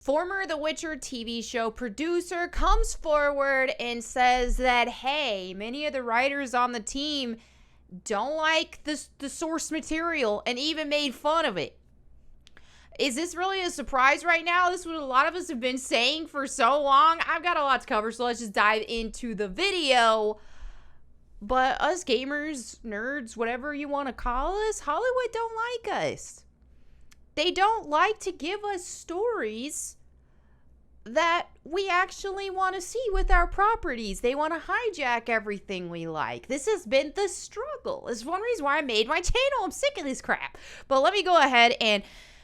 Former The Witcher TV show producer comes forward and says that, hey, many of the writers on the team don't like the source material and even made fun of it. Is this really a surprise right now? This is what a lot of us have been saying for so long. I've got a lot to cover, so let's just dive into the video. But us gamers, nerds, whatever you want to call us, Hollywood don't like us. They don't like to give us stories that we actually want to see with our properties. They want to hijack everything we like. This has been the struggle. It's one reason why I made my channel. I'm sick of this crap. But let me go ahead and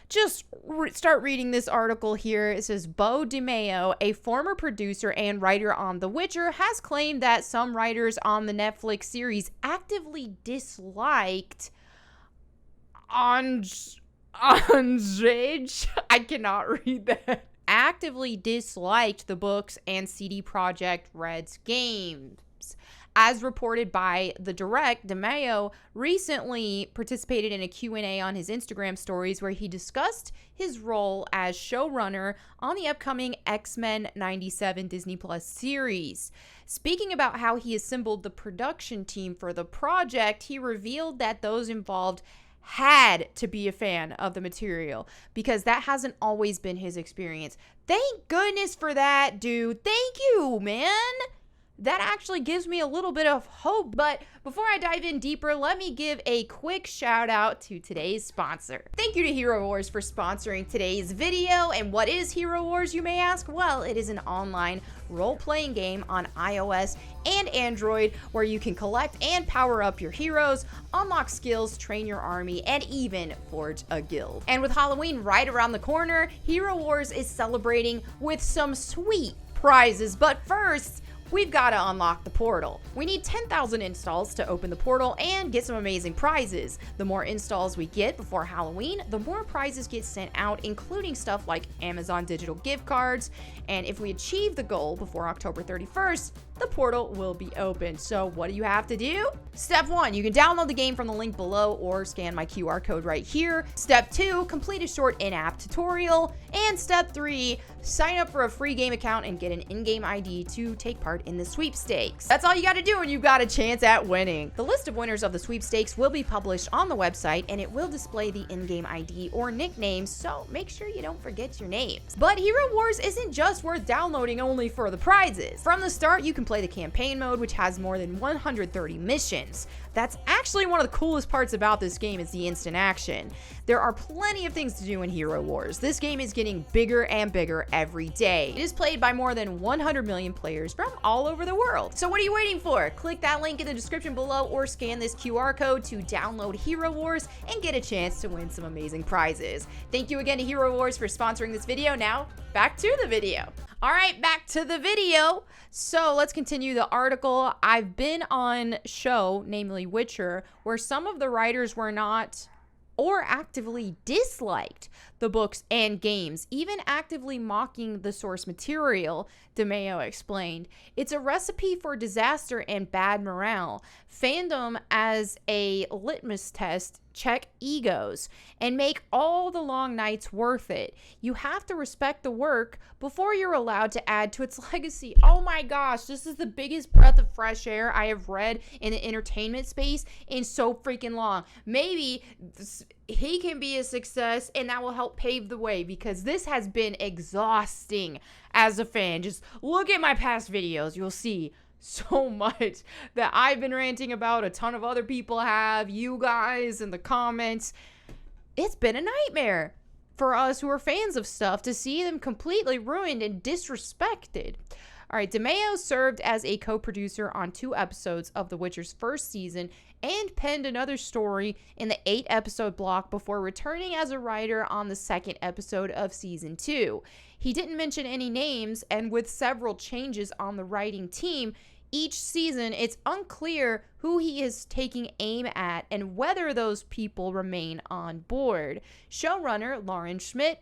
just start reading this article here. It says, Beau DeMayo, a former producer and writer on The Witcher, has claimed that some writers on the Netflix series actively disliked Andrzej. I cannot read that. Actively disliked the books and CD Projekt Red's games. As reported by The Direct, DeMayo recently participated in a Q&A on his Instagram stories where he discussed his role as showrunner on the upcoming X-Men 97 Disney Plus series. Speaking about how he assembled the production team for the project, he revealed that those involved had to be a fan of the material because that hasn't always been his experience. Thank goodness for that, dude. Thank you, man. That actually gives me a little bit of hope. But before I dive in deeper, let me give a quick shout out to today's sponsor. Thank you to Hero Wars for sponsoring today's video. And what is Hero Wars, you may ask? Well, it is an online role-playing game on iOS and Android where you can collect and power up your heroes, unlock skills, train your army, and even forge a guild. And with Halloween right around the corner, Hero Wars is celebrating with some sweet prizes. But first, we've got to unlock the portal. We need 10,000 installs to open the portal and get some amazing prizes. The more installs we get before Halloween, the more prizes get sent out, including stuff like Amazon digital gift cards. And if we achieve the goal before October 31st, the portal will be open. So what do you have to do? Step 1, you can download the game from the link below or scan my QR code right here. Step 2, complete a short in-app tutorial. And step 3, sign up for a free game account and get an in-game ID to take part in the sweepstakes. That's all you got to do and you've got a chance at winning. The list of winners of the sweepstakes will be published on the website and it will display the in-game ID or nicknames, so make sure you don't forget your names. But Hero Wars isn't just worth downloading only for the prizes. From the start, you can play the campaign mode, which has more than 130 missions. That's actually one of the coolest parts about this game is the instant action. There are plenty of things to do in Hero Wars. This game is getting bigger and bigger every day. It is played by more than 100 million players from all over the world. So what are you waiting for? Click that link in the description below or scan this QR code to download Hero Wars and get a chance to win some amazing prizes. Thank you again to Hero Wars for sponsoring this video. Now, back to the video. All right, back to the video. So let's continue the article. I've been on show, namely Witcher, where some of the writers were not or actively disliked the books and games, even actively mocking the source material, DeMayo explained. It's a recipe for disaster and bad morale. Fandom as a litmus test, check egos, and make all the long nights worth it. You have to respect the work before you're allowed to add to its legacy. Oh my gosh, this is the biggest breath of fresh air I have read in the entertainment space in so freaking long. Maybe he can be a success and that will help pave the way, because this has been exhausting as a fan. Just look at my past videos. You'll see so much that I've been ranting about, a ton of other people have, you guys in the comments. It's been a nightmare for us who are fans of stuff to see them completely ruined and disrespected. All right, DeMayo served as a co-producer on 2 episodes of The Witcher's first season and penned another story in the 8-episode block before returning as a writer on the 2nd episode of season 2. He didn't mention any names, and with several changes on the writing team each season, it's unclear who he is taking aim at and whether those people remain on board. Showrunner Lauren Schmidt,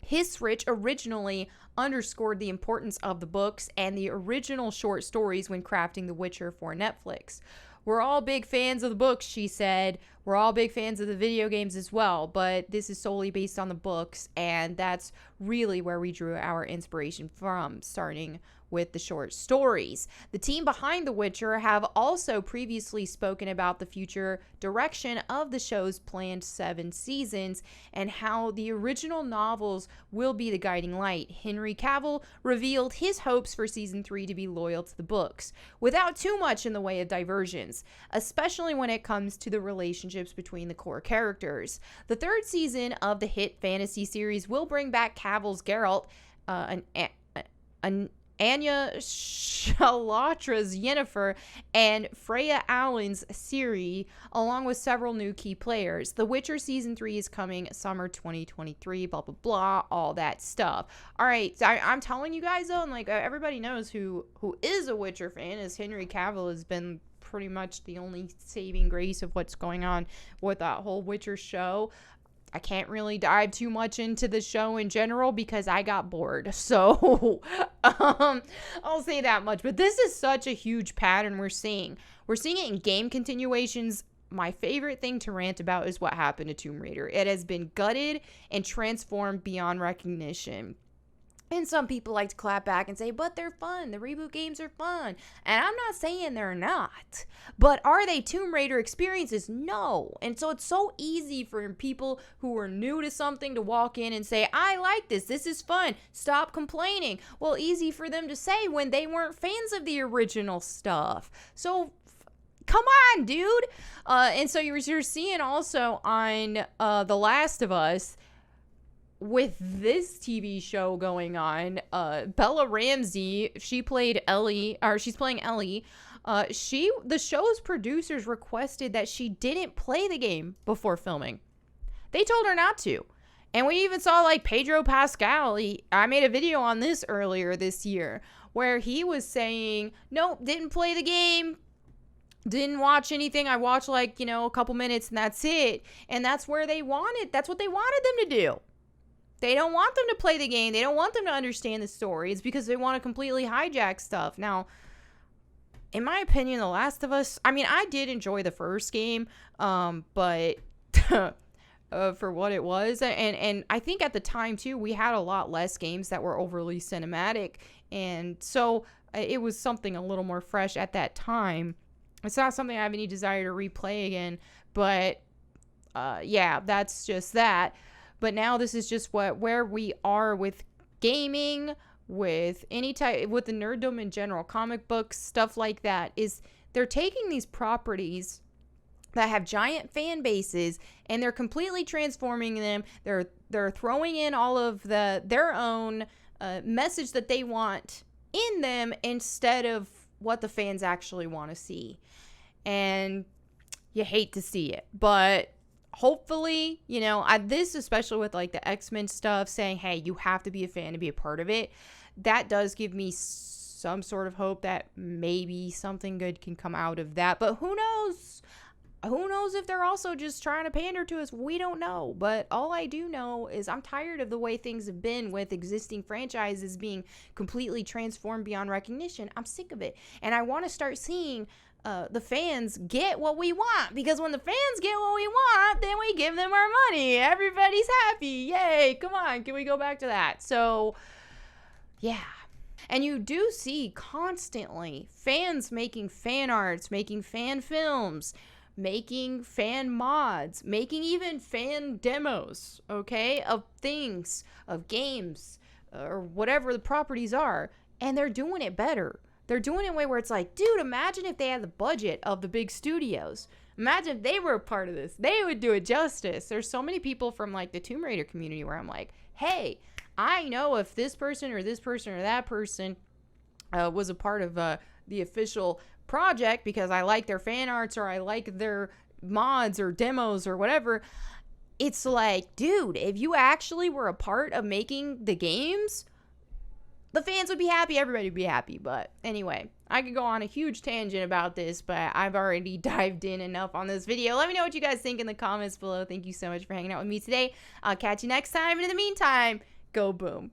his switch originally underscored the importance of the books and the original short stories when crafting The Witcher for Netflix. We're all big fans of the books, she said. We're all big fans of the video games as well, but this is solely based on the books, and that's really where we drew our inspiration from, starting with the short stories. The team behind The Witcher have also previously spoken about the future direction of the show's planned 7 seasons and how the original novels will be the guiding light. Henry Cavill revealed his hopes for season 3 to be loyal to the books, without too much in the way of diversions, especially when it comes to the relationships between the core characters. The 3rd season of the hit fantasy series will bring back Cavill's Geralt, Anya Chalotra's Yennefer, and Freya Allan's Ciri, along with several new key players. The Witcher Season 3 is coming summer 2023, blah, blah, blah, all that stuff. All right, so I'm telling you guys, though, and like everybody knows who is a Witcher fan, is Henry Cavill has been pretty much the only saving grace of what's going on with that whole Witcher show. I can't really dive too much into the show in general because I got bored. So I'll say that much. But this is such a huge pattern we're seeing. We're seeing it in game continuations. My favorite thing to rant about is what happened to Tomb Raider. It has been gutted and transformed beyond recognition. And some people like to clap back and say, but they're fun. The reboot games are fun. And I'm not saying they're not. But are they Tomb Raider experiences? No. And so it's so easy for people who are new to something to walk in and say, I like this. This is fun. Stop complaining. Well, easy for them to say when they weren't fans of the original stuff. So come on, dude. And so you're seeing also on The Last of Us, with this TV show going on, Bella Ramsey, she played Ellie, or she's playing Ellie. The show's producers requested that she didn't play the game before filming. They told her not to. And we even saw like Pedro Pascal. I made a video on this earlier this year where he was saying, nope, didn't play the game. Didn't watch anything. I watched like, a couple minutes and that's it. And that's what they wanted them to do. They don't want them to play the game. They don't want them to understand the story. It's because they want to completely hijack stuff. Now, in my opinion, The Last of Us, I did enjoy the first game, but for what it was. And I think at the time, too, we had a lot less games that were overly cinematic. And so it was something a little more fresh at that time. It's not something I have any desire to replay again. But, yeah, that's just that. But now this is just where we are with gaming, with any type, with the nerddom in general, comic books, stuff like that, is they're taking these properties that have giant fan bases and they're completely transforming them. They're throwing in all of their own message that they want in them instead of what the fans actually want to see. And you hate to see it, but hopefully, this, especially with like the X-Men stuff, saying, hey, you have to be a fan to be a part of it. That does give me some sort of hope that maybe something good can come out of that. But who knows? Who knows if they're also just trying to pander to us? We don't know. But all I do know is I'm tired of the way things have been with existing franchises being completely transformed beyond recognition. I'm sick of it. And I want to start seeing the fans get what we want, because when the fans get what we want, then we give them our money. Everybody's happy. Yay. Come on. Can we go back to that? So, yeah. And you do see constantly fans making fan arts, making fan films, making fan mods, making even fan demos, okay, of things, of games, or whatever the properties are. And they're doing it better. They're doing it in a way where it's like, dude, imagine if they had the budget of the big studios. Imagine if they were a part of this. They would do it justice. There's so many people from like the Tomb Raider community where I'm like, hey, I know if this person or that person was a part of the official project because I like their fan arts or I like their mods or demos or whatever. It's like, dude, if you actually were a part of making the games, the fans would be happy, everybody would be happy. But anyway, I could go on a huge tangent about this, but I've already dived in enough on this video. Let me know what you guys think in the comments below. Thank you so much for hanging out with me today. I'll catch you next time. And in the meantime, go boom.